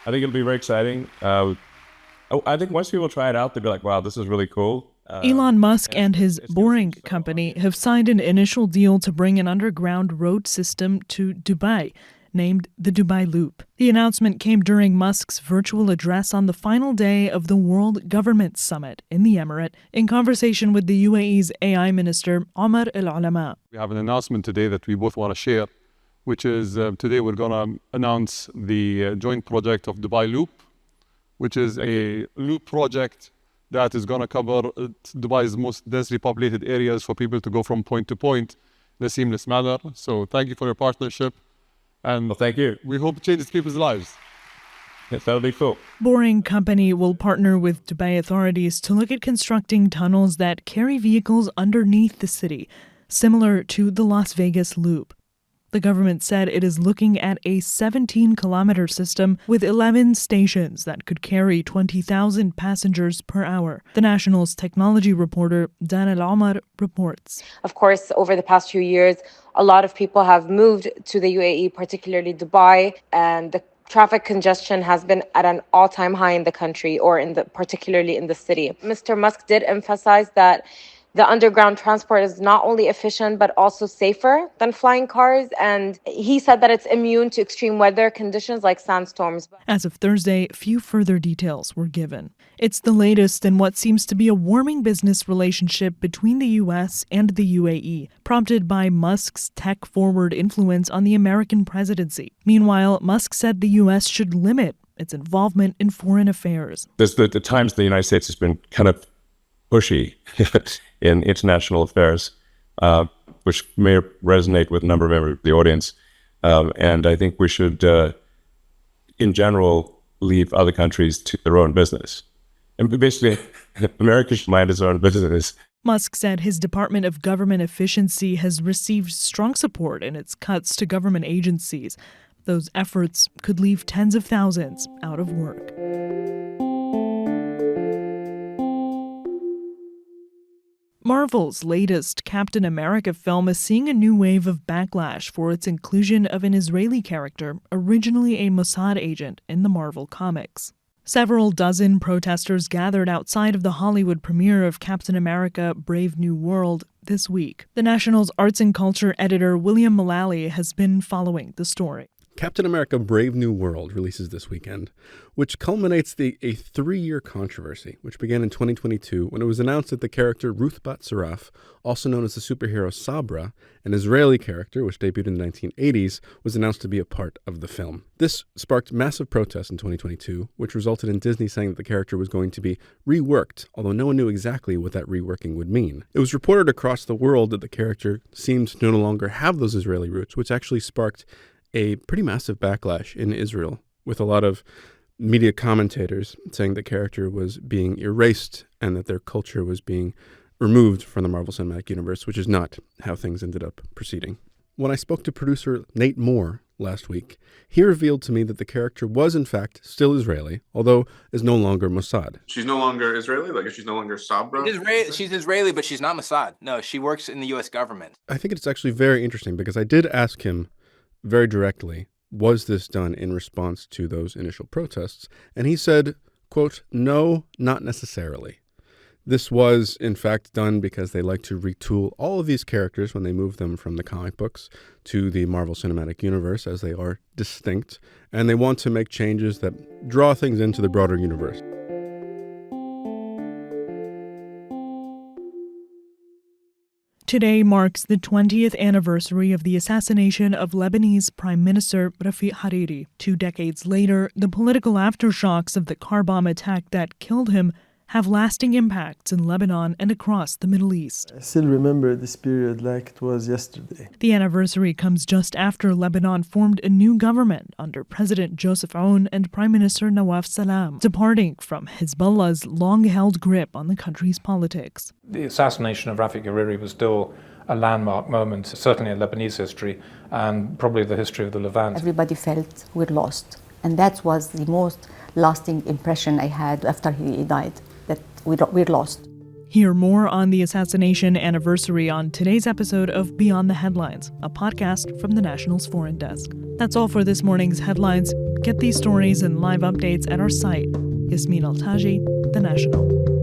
I think it'll be very exciting. I think once people try it out, they'll be like, wow, this is really cool. Elon Musk and his Boring company have signed an initial deal to bring an underground road system to Dubai, named the Dubai Loop. The announcement came during Musk's virtual address on the final day of the World Government Summit in the Emirate, in conversation with the UAE's AI Minister, Omar Al-Olama. We have an announcement today that we both want to share, which is today we're going to announce the joint project of Dubai Loop, which is a loop project that is going to cover Dubai's most densely populated areas for people to go from point to point in a seamless manner. So thank you for your partnership. And Well, thank you. we hope it changes people's lives. Yes, that'll be cool. Boring Company will partner with Dubai authorities to look at constructing tunnels that carry vehicles underneath the city, similar to the Las Vegas Loop. The government said it is looking at a 17-kilometer system with 11 stations that could carry 20,000 passengers per hour. The National's technology reporter, Dan Al-Omar, reports. Of course, over the past few years, a lot of people have moved to the UAE, particularly Dubai, and the traffic congestion has been at an all-time high in the country, or particularly in the city. Mr. Musk did emphasize that the underground transport is not only efficient, but also safer than flying cars. And he said that it's immune to extreme weather conditions like sandstorms. As of Thursday, few further details were given. It's the latest in what seems to be a warming business relationship between the U.S. and the UAE, prompted by Musk's tech-forward influence on the American presidency. Meanwhile, Musk said the U.S. should limit its involvement in foreign affairs. There's the times the United States has been kind of pushy in international affairs, which may resonate with a number of members of the audience. And I think we should, in general, leave other countries to their own business. And basically, America should mind its own business. Musk said his Department of Government Efficiency has received strong support in its cuts to government agencies. Those efforts could leave tens of thousands out of work. Marvel's latest Captain America film is seeing a new wave of backlash for its inclusion of an Israeli character, originally a Mossad agent in the Marvel comics. Several dozen protesters gathered outside of the Hollywood premiere of Captain America: Brave New World this week. The National's arts and culture editor William Mullally has been following the story. Captain America: Brave New World releases this weekend, which culminates a 3-year controversy, which began in 2022 when it was announced that the character Ruth Bat Saraf, also known as the superhero Sabra, an Israeli character which debuted in the 1980s, was announced to be a part of the film. This sparked massive protests in 2022, which resulted in Disney saying that the character was going to be reworked, although no one knew exactly what that reworking would mean. It was reported across the world that the character seemed to no longer have those Israeli roots, which actually sparked a pretty massive backlash in Israel, with a lot of media commentators saying the character was being erased and that their culture was being removed from the Marvel Cinematic Universe, which is not how things ended up proceeding. When I spoke to producer Nate Moore last week, he revealed to me that the character was in fact still Israeli, although is no longer Mossad. She's no longer Israeli? Like, she's no longer Sabra? She's Israeli, but she's not Mossad. No, she works in the U.S. government. I think it's actually very interesting because I did ask him very directly, was this done in response to those initial protests? And he said, quote, no, not necessarily. This was, in fact, done because they like to retool all of these characters when they move them from the comic books to the Marvel Cinematic Universe, as they are distinct, and they want to make changes that draw things into the broader universe. Today marks the 20th anniversary of the assassination of Lebanese Prime Minister Rafic Hariri. 2 decades later, the political aftershocks of the car bomb attack that killed him have lasting impacts in Lebanon and across the Middle East. I still remember this period like it was yesterday. The anniversary comes just after Lebanon formed a new government under President Joseph Aoun and Prime Minister Nawaf Salam, departing from Hezbollah's long-held grip on the country's politics. The assassination of Rafic Hariri was still a landmark moment, certainly in Lebanese history and probably the history of the Levant. Everybody felt we're lost. And that was the most lasting impression I had after he died, that we're lost. Hear more on the assassination anniversary on today's episode of Beyond the Headlines, a podcast from the National's Foreign Desk. That's all for this morning's headlines. Get these stories and live updates at our site. Yasmin Altaji, The National.